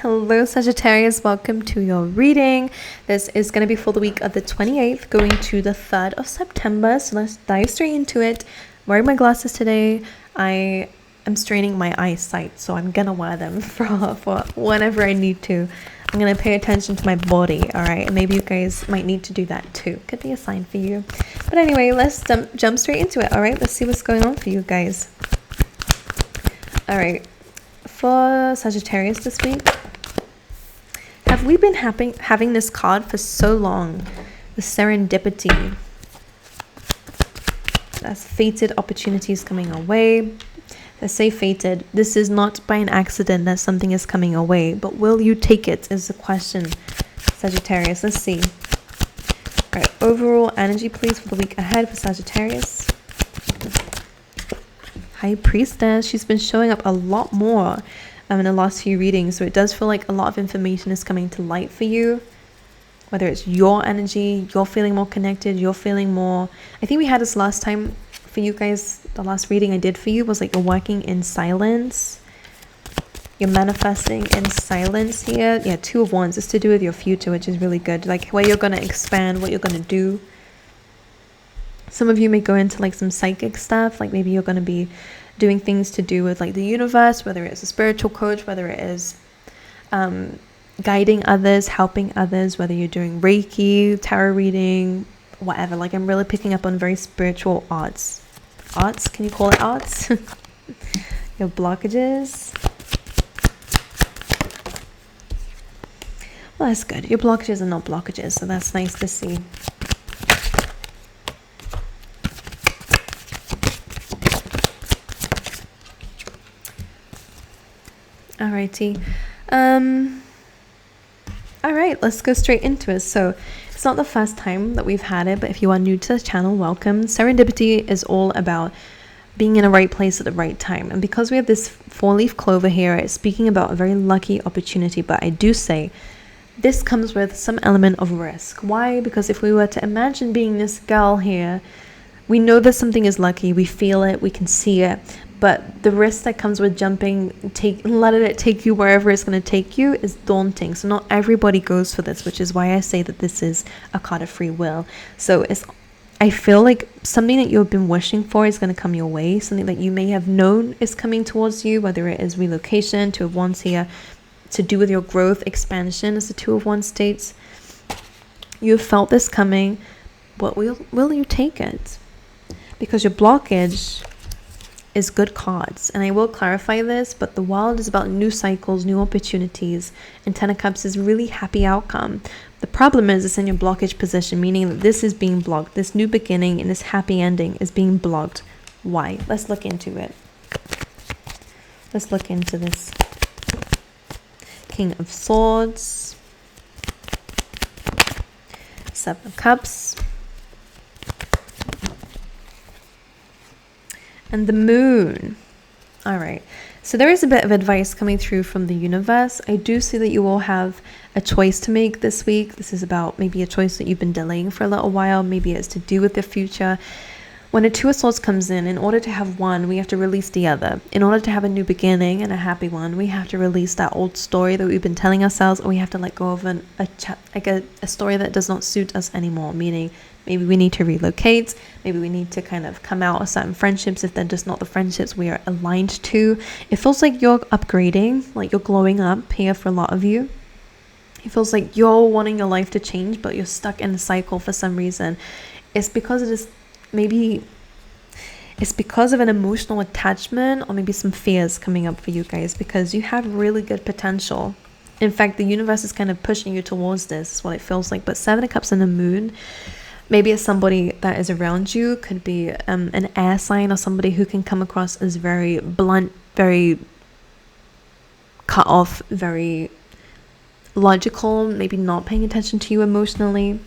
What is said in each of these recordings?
Hello Sagittarius, welcome to your reading. This is going to be for the week of the 28th going to the 3rd of September. So let's dive straight into it. I'm wearing my glasses today. I am straining my eyesight, so I'm going to wear them for whenever I need to. I'm going to pay attention to my body, alright? And maybe you guys might need to do that too. Could be a sign for you. But anyway, let's jump straight into it, alright? Let's see what's going on for you guys. Alright, for Sagittarius this week, have we been having this card for so long? The serendipity. That's fated opportunities coming our way. Let's say fated. This is not by an accident that something is coming our way, but will you take it is the question, Sagittarius. Let's see. All right, overall energy please for the week ahead for Sagittarius. Hi Priestess. She's been showing up a lot more in the last few readings, so it does feel like a lot of information is coming to light for you, whether it's your energy, you're feeling more connected, you're feeling more, I think we had this last time for you guys. The last reading I did for you was like you're working in silence, you're manifesting in silence here. Yeah, Two of Wands is to do with your future, which is really good, like where you're going to expand, what you're going to do. Some of you may go into like some psychic stuff, like maybe you're going to be doing things to do with like the universe, whether it's a spiritual coach, whether it is guiding others, helping others, whether you're doing Reiki, tarot reading, whatever. Like I'm really picking up on very spiritual arts. Can you call it arts? Your blockages. Well, that's good. Your blockages are not blockages, so that's nice to see. Alrighty. Alright, let's go straight into it. So it's not the first time that we've had it, but if you are new to the channel, welcome. Serendipity is all about being in the right place at the right time. And because we have this 4-leaf clover here, it's speaking about a very lucky opportunity. But I do say this comes with some element of risk. Why? Because if we were to imagine being this girl here, we know that something is lucky, we feel it, we can see it, but the risk that comes with jumping, letting it take you wherever it's going to take you is daunting. So not everybody goes for this, which is why I say that this is a card of free will. So I feel like something that you've been wishing for is going to come your way, something that you may have known is coming towards you, whether it is relocation, Two of Wands here, to do with your growth, expansion, as the Two of Wands states. You've felt this coming, but will you take it? Because your blockage is good cards, and I will clarify this, but the World is about new cycles, new opportunities, and Ten of Cups is really happy outcome. The problem is it's in your blockage position, meaning that this is being blocked. This new beginning and this happy ending is being blocked. Why? Let's look into it. Let's look into this. King of Swords, Seven of Cups, and the Moon. All right, so there is a bit of advice coming through from the universe. I do see that you will have a choice to make this week. This is about maybe a choice that you've been delaying for a little while. Maybe it's to do with the future. When a Two of Swords comes in order to have one, we have to release the other. In order to have a new beginning and a happy one, we have to release that old story that we've been telling ourselves, or we have to let go of a story that does not suit us anymore, meaning maybe we need to relocate, maybe we need to kind of come out of certain friendships if they're just not the friendships we are aligned to. It feels like you're upgrading, like you're glowing up here for a lot of you. It feels like you're wanting your life to change, but you're stuck in a cycle for some reason. It's because it is maybe it's because of an emotional attachment, or maybe some fears coming up for you guys, because you have really good potential. In fact, the universe is kind of pushing you towards this, is what it feels like. But Seven of Cups and the Moon, maybe it's somebody that is around you, could be an air sign, or somebody who can come across as very blunt, very cut off, very logical, maybe not paying attention to you emotionally,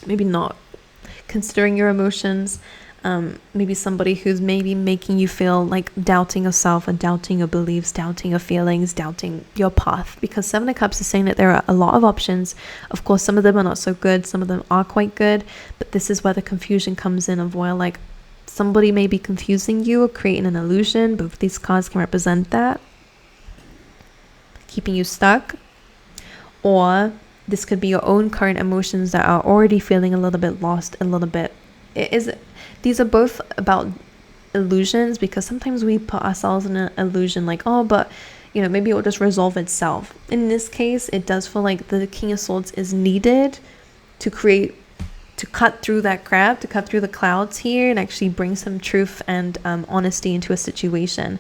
maybe not considering your emotions. Maybe somebody who's maybe making you feel like doubting yourself and doubting your beliefs, doubting your feelings, doubting your path. Because Seven of Cups is saying that there are a lot of options. Of course, some of them are not so good, some of them are quite good, but this is where the confusion comes in, of where like somebody may be confusing you or creating an illusion. Both these cards can represent that. keeping you stuck, or this could be your own current emotions that are already feeling a little bit lost, a little bit. These are both about illusions, because sometimes we put ourselves in an illusion like, oh, but maybe it will just resolve itself. In this case, it does feel like the King of Swords is needed to cut through that crap, to cut through the clouds here and actually bring some truth and honesty into a situation,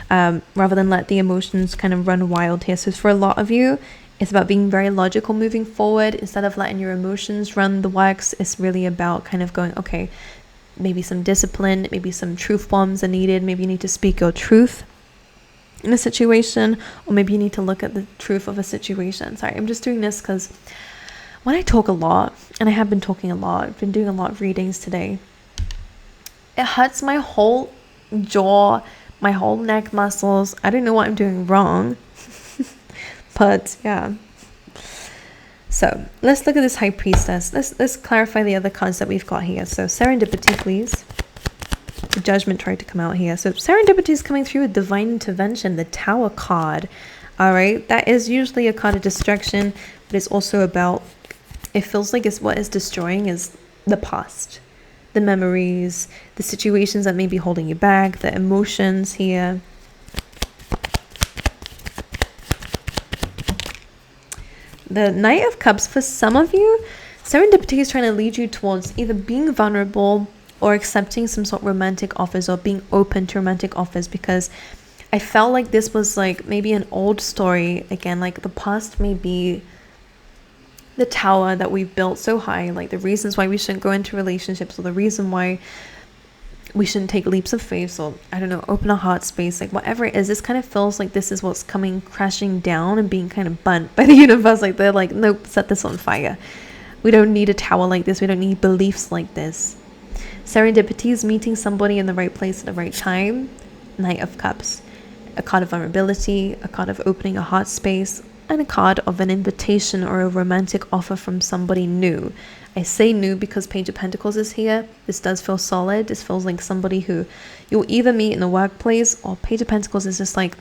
rather than let the emotions kind of run wild here. So for a lot of you, it's about being very logical moving forward. Instead of letting your emotions run the wax, it's really about kind of going, okay, maybe some discipline, maybe some truth bombs are needed. Maybe you need to speak your truth in a situation, or maybe you need to look at the truth of a situation. Sorry, I'm just doing this because when I talk a lot, and I have been talking a lot, I've been doing a lot of readings today, it hurts my whole jaw, my whole neck muscles. I don't know what I'm doing wrong. But yeah. So let's look at this High Priestess. Let's clarify the other cards that we've got here. So serendipity, please. The Judgment tried to come out here. So serendipity is coming through with divine intervention, the Tower card. All right, that is usually a card of destruction, but it's also about, it feels like it's what is destroying is the past, the memories, the situations that may be holding you back, the emotions here. The Knight of Cups, for some of you, serendipity is trying to lead you towards either being vulnerable or accepting some sort of romantic offers, or being open to romantic offers, because I felt like this was like maybe an old story again, like the past may be the tower that we've built so high, like the reasons why we shouldn't go into relationships, or the reason why we shouldn't take leaps of faith, or I don't know, open our heart space, like whatever it is. This kind of feels like this is what's coming crashing down and being kind of burnt by the universe. Like they're like, nope, set this on fire. We don't need a tower like this. We don't need beliefs like this. Serendipity is meeting somebody in the right place at the right time. Knight of Cups, a card of vulnerability, a card of opening a heart space, and a card of an invitation or a romantic offer from somebody new. I say new because Page of Pentacles is here. This does feel solid. This feels like somebody who you'll either meet in the workplace, or Page of Pentacles is just like,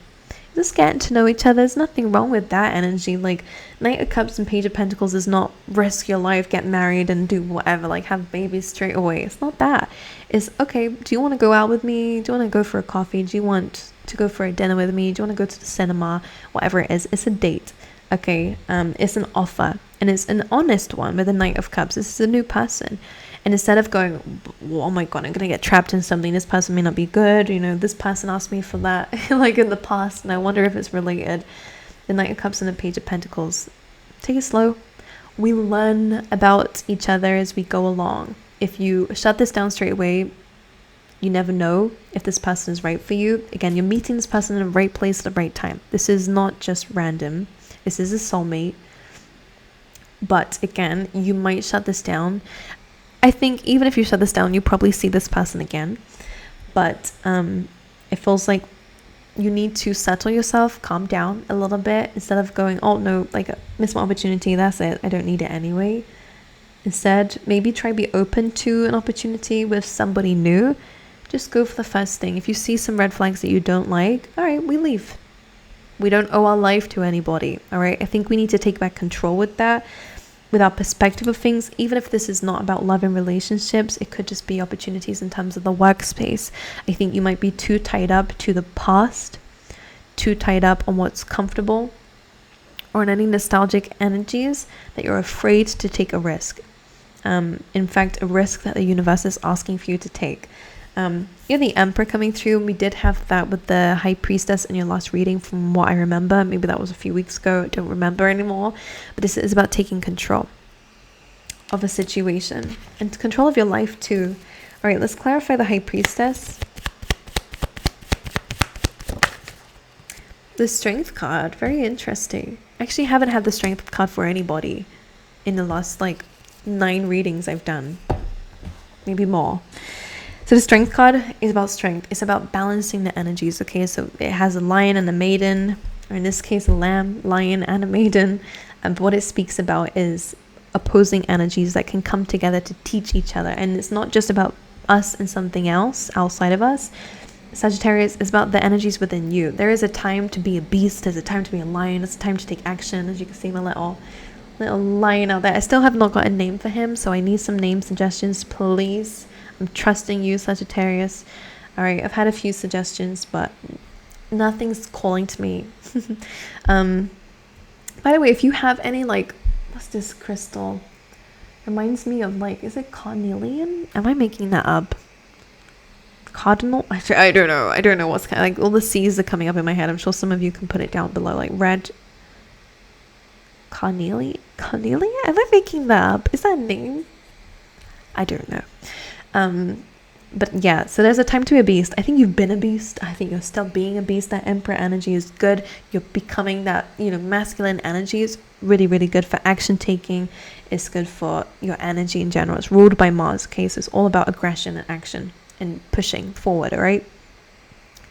just getting to know each other. There's nothing wrong with that energy. Like Knight of Cups and Page of Pentacles is not risk your life, get married and do whatever, like have babies straight away. It's not that. It's okay, do you want to go out with me? Do you want to go for a coffee? Do you want to go for a dinner with me? Do you want to go to the cinema? Whatever it is, it's a date. Okay, it's an offer, and it's an honest one with the Knight of Cups. This is a new person, and instead of going, oh my god, I'm gonna get trapped in something, this person may not be good, this person asked me for that like in the past, and I wonder if it's related. The Knight of Cups and the Page of Pentacles, take it slow. We learn about each other as we go along. If you shut this down straight away, you never know if this person is right for you. Again, you're meeting this person in the right place at the right time. This is not just random. This is a soulmate. But again, you might shut this down. I think even if you shut this down, you probably see this person again. But it feels like you need to settle yourself, calm down a little bit, instead of going, oh no, like miss my opportunity, that's it, I don't need it anyway. Instead, maybe try be open to an opportunity with somebody new. Just go for the first thing. If you see some red flags that you don't like, all right, we leave. We don't owe our life to anybody, all right? I think we need to take back control with that, with our perspective of things. Even if this is not about love and relationships, it could just be opportunities in terms of the workspace. I think you might be too tied up to the past, too tied up on what's comfortable, or in any nostalgic energies, that you're afraid to take a risk. In fact, a risk that the universe is asking for you to take. You're the Emperor coming through. We did have that with the High Priestess in your last reading, from what I remember. Maybe that was a few weeks ago. I don't remember anymore. But this is about taking control of a situation and control of your life too. All right, let's clarify the High Priestess. The Strength card, very interesting. I actually haven't had the Strength card for anybody in the last 9 readings I've done, maybe more. So the Strength card is about strength. It's about balancing the energies, okay? So it has a lion and a maiden, or in this case, a lamb, lion, and a maiden. And what it speaks about is opposing energies that can come together to teach each other. And it's not just about us and something else outside of us. Sagittarius is about the energies within you. There is a time to be a beast. There's a time to be a lion. It's a time to take action. As you can see, my little lion out there. I still have not got a name for him, so I need some name suggestions, please. I'm trusting you, Sagittarius. All right, I've had a few suggestions, but nothing's calling to me. By the way, if you have any, like, what's this crystal? Reminds me of, like, is it carnelian? Am I making that up? Cardinal? I don't know. I don't know what's kind of, like, all the C's are coming up in my head. I'm sure some of you can put it down below, like red. Carnelian? Am I making that up? Is that a name? I don't know. But yeah, so there's a time to be a beast. I think you've been a beast. I think you're still being a beast. That Emperor energy is good. You're becoming that, masculine energy is really, really good for action taking. It's good for your energy in general. It's ruled by Mars, okay? So it's all about aggression and action and pushing forward, all right?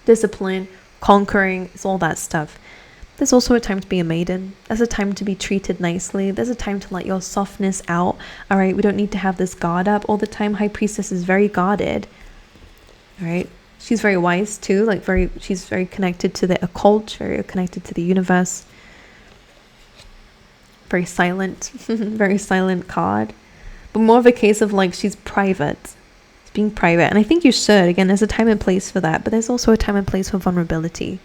Discipline, conquering, it's all that stuff. There's also a time to be a maiden. There's a time to be treated nicely. There's a time to let your softness out. All right, we don't need to have this guard up all the time. High Priestess is very guarded. All right, she's very wise too. She's very connected to the occult, very connected to the universe. Very silent, very silent card. But more of a case of like she's private. It's being private, and I think you should. Again, there's a time and place for that, but there's also a time and place for vulnerability.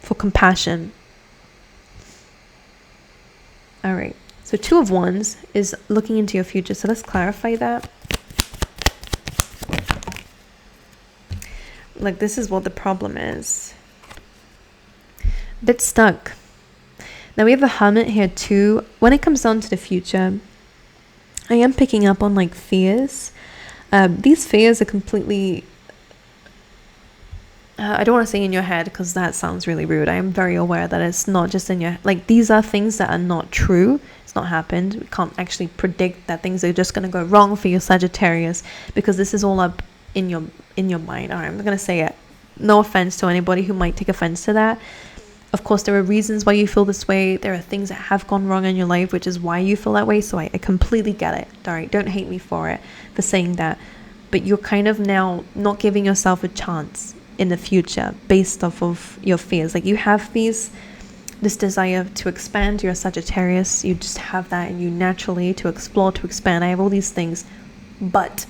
For compassion. All right, so Two of Wands is looking into your future, so let's clarify that. Like, this is what the problem is. A bit stuck. Now we have the Hermit here too. When it comes down to the future, I am picking up on like fears. These fears are completely I don't want to say in your head because that sounds really rude. I am very aware that it's not just in your, like, these are things that are not true. It's not happened. We can't actually predict that things are just going to go wrong for your Sagittarius because this is all up in your mind. All right, I'm going to say it. No offense to anybody who might take offense to that. Of course, there are reasons why you feel this way. There are things that have gone wrong in your life, which is why you feel that way. So I completely get it. All right, don't hate me for saying that. But you're kind of now not giving yourself a chance in the future based off of your fears. Like, you have this desire to expand. You're a Sagittarius, you just have that in you naturally, to explore, to expand. I have all these things, but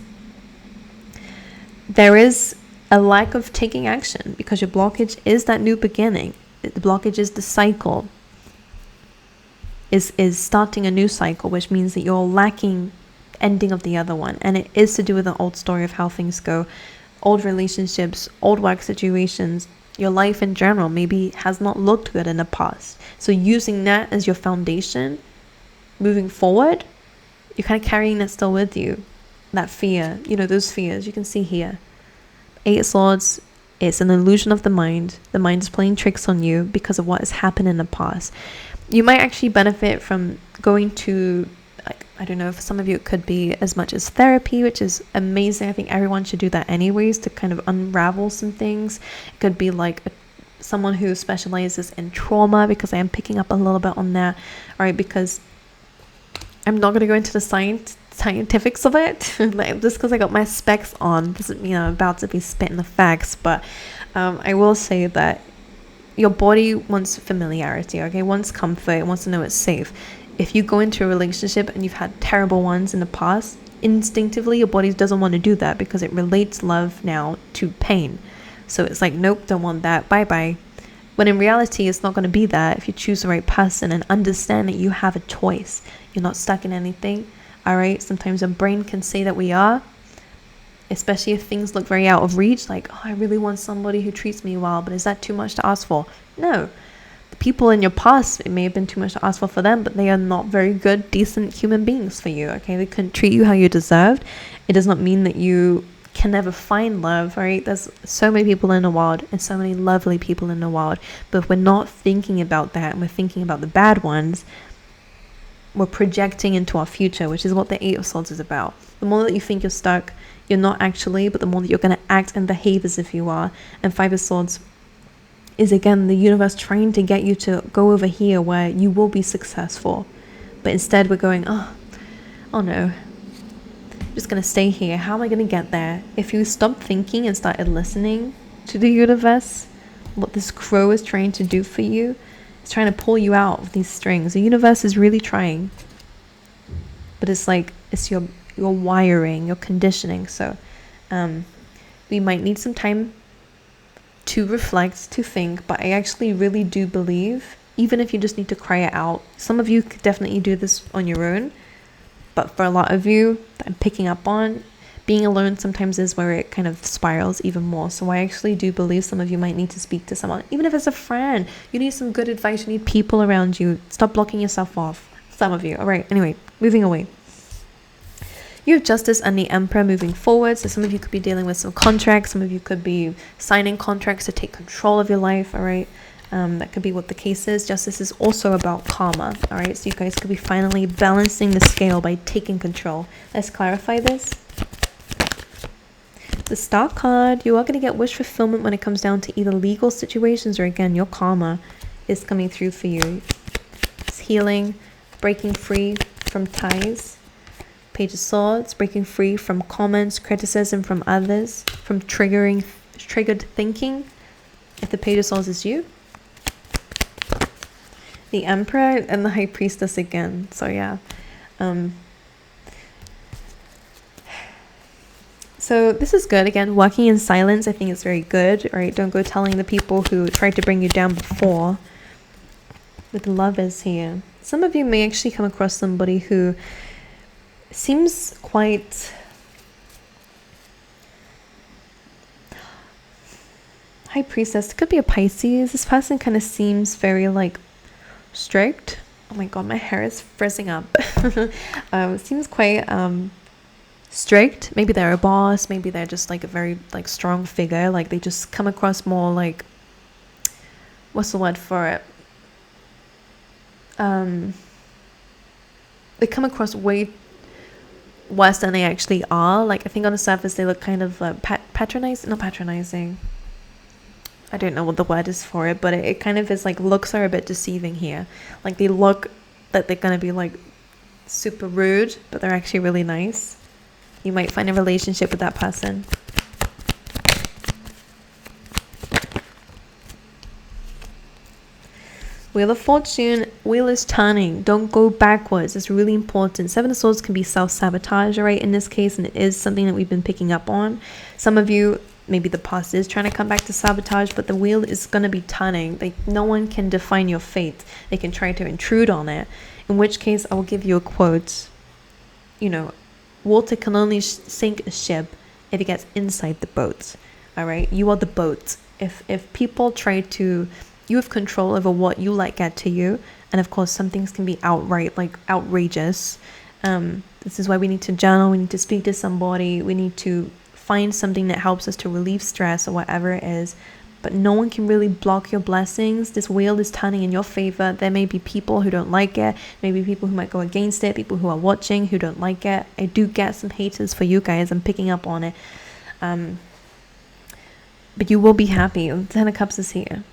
there is a lack of taking action because your blockage is that new beginning. The blockage is the cycle, is starting a new cycle, which means that you're lacking ending of the other one, and it is to do with an old story of how things go. Old relationships, old work situations, your life in general maybe has not looked good in the past. So using that as your foundation, moving forward, you're kind of carrying that still with you. That fear, those fears you can see here. 8 of Swords, it's an illusion of the mind. The mind is playing tricks on you because of what has happened in the past. You might actually benefit from going to, I don't know, for some of you it could be as much as therapy, which is amazing. I think everyone should do that anyways, to kind of unravel some things. It could be like someone who specializes in trauma, because I am picking up a little bit on that, all right? Because I'm not going to go into the scientifics of it. Like, just because I got my specs on doesn't mean I'm about to be spitting the facts, but I will say that your body wants familiarity, okay? Wants comfort, it wants to know it's safe. If you go into a relationship and you've had terrible ones in the past, instinctively your body doesn't want to do that because it relates love now to pain. So it's like, nope, don't want that, bye-bye. When in reality, it's not going to be that if you choose the right person and understand that you have a choice. You're not stuck in anything, all right? Sometimes our brain can say that we are, especially if things look very out of reach, like, oh, I really want somebody who treats me well, but is that too much to ask for? No. People in your past, it may have been too much to ask for them, but they are not very good, decent human beings for you, okay? They couldn't treat you how you deserved. It does not mean that you can never find love, right? There's so many people in the world and so many lovely people in the world, but if we're not thinking about that and we're thinking about the bad ones, we're projecting into our future, which is what the 8 of Swords is about. The more that you think you're stuck, you're not actually, but the more that you're going to act and behave as if you are. And 5 of Swords is, again, the universe trying to get you to go over here where you will be successful. But instead we're going, oh no. I'm just going to stay here. How am I going to get there? If you stop thinking and started listening to the universe, what this crow is trying to do for you, it's trying to pull you out of these strings. The universe is really trying. But it's like, it's your wiring, your conditioning. So we might need some time to reflect, to think, but I actually really do believe, even if you just need to cry it out, some of you could definitely do this on your own, but for a lot of you that I'm picking up on, being alone sometimes is where it kind of spirals even more. So I actually do believe some of you might need to speak to someone, even if it's a friend. You need some good advice, you need people around you. Stop blocking yourself off, some of you. All right, anyway, moving away. You have Justice and the Emperor moving forward. So some of you could be dealing with some contracts. Some of you could be signing contracts to take control of your life. All right. That could be what the case is. Justice is also about karma. All right. So you guys could be finally balancing the scale by taking control. Let's clarify this. The Star card. You are going to get wish fulfillment when it comes down to either legal situations or, again, your karma is coming through for you. It's healing, breaking free from ties. Page of Swords, breaking free from comments, criticism from others, from triggered thinking. If the Page of Swords is you. The Emperor and the High Priestess again. So yeah. So this is good. Again, working in silence, I think is very good. All right, don't go telling the people who tried to bring you down before. With the Lovers here. Some of you may actually come across somebody who seems quite High Priestess. It could be a Pisces. This person kind of seems very like strict. Oh my god, my hair is frizzing up. Seems quite strict. Maybe they're a boss, maybe they're just like a very like strong figure. Like they just come across more like, what's the word for it? They come across way worse than they actually are. Like I think on the surface they look kind of patronizing, not patronizing, I don't know what the word is for it, but it kind of is like, looks are a bit deceiving here. Like they look that they're gonna be like super rude, but they're actually really nice. You might find a relationship with that person. Wheel of Fortune, wheel is turning. Don't go backwards. It's really important. Seven of Swords can be self-sabotage, right, in this case, and it is something that we've been picking up on. Some of you, maybe the past is trying to come back to sabotage, but the wheel is going to be turning. Like no one can define your fate. They can try to intrude on it, in which case I will give you a quote. You know, water can only sink a ship if it gets inside the boat. All right, you are the boat. If people try to, you have control over what you let get to you, and of course some things can be outright like outrageous. This is why we need to journal, we need to speak to somebody, we need to find something that helps us to relieve stress or whatever it is. But no one can really block your blessings. This wheel is turning in your favor. There may be people who don't like it, maybe people who might go against it, people who are watching who don't like it. I do get some haters for you guys, I'm picking up on it. But you will be happy. The Ten of Cups is here.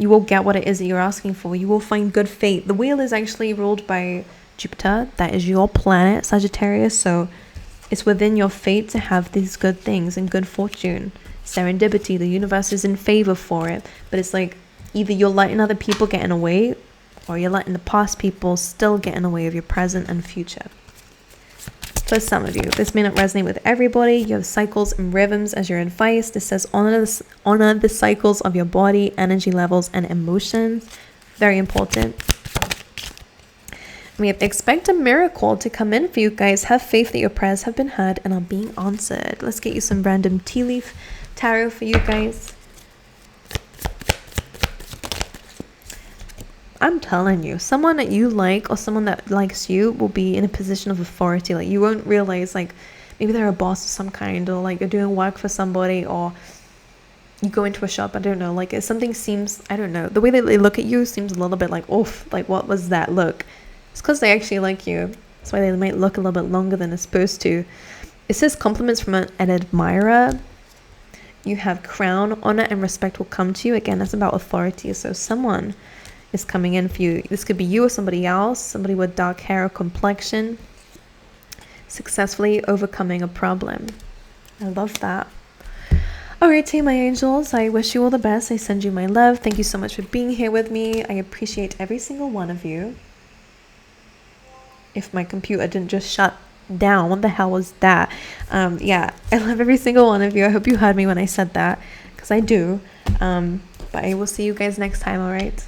You will get what it is that you're asking for. You will find good fate. The wheel is actually ruled by Jupiter. That is your planet, Sagittarius. So it's within your fate to have these good things and good fortune. Serendipity. The universe is in favor for it. But it's like either you're letting other people get in the way, or you're letting the past people still get in the way of your present and future. For some of you, this may not resonate with everybody. You have cycles and rhythms as your advice. This says honor the cycles of your body, energy levels, and emotions. Very important. We have expect a miracle to come in for you guys. Have faith that your prayers have been heard and are being answered. Let's get you some random tea leaf tarot for you guys. I'm telling you, someone that you like or someone that likes you will be in a position of authority. Like you won't realize, like maybe they're a boss of some kind, or like you're doing work for somebody, or you go into a shop, I don't know, like if something seems, I don't know, the way that they look at you seems a little bit like, oof, like what was that look? It's because they actually like you. That's why they might look a little bit longer than they're supposed to. It says compliments from an admirer. You have crown, honor, and respect will come to you. Again, that's about authority. So someone is coming in for you. This could be you or somebody else, somebody with dark hair or complexion. successfully overcoming a problem. I love that. Alrighty, my angels, I wish you all the best. I send you my love. Thank you so much for being here with me. I appreciate every single one of you. If my computer didn't just shut down, what the hell was that? Yeah, I love every single one of you. I hope you heard me when I said that, because I do. But I will see you guys next time, alright?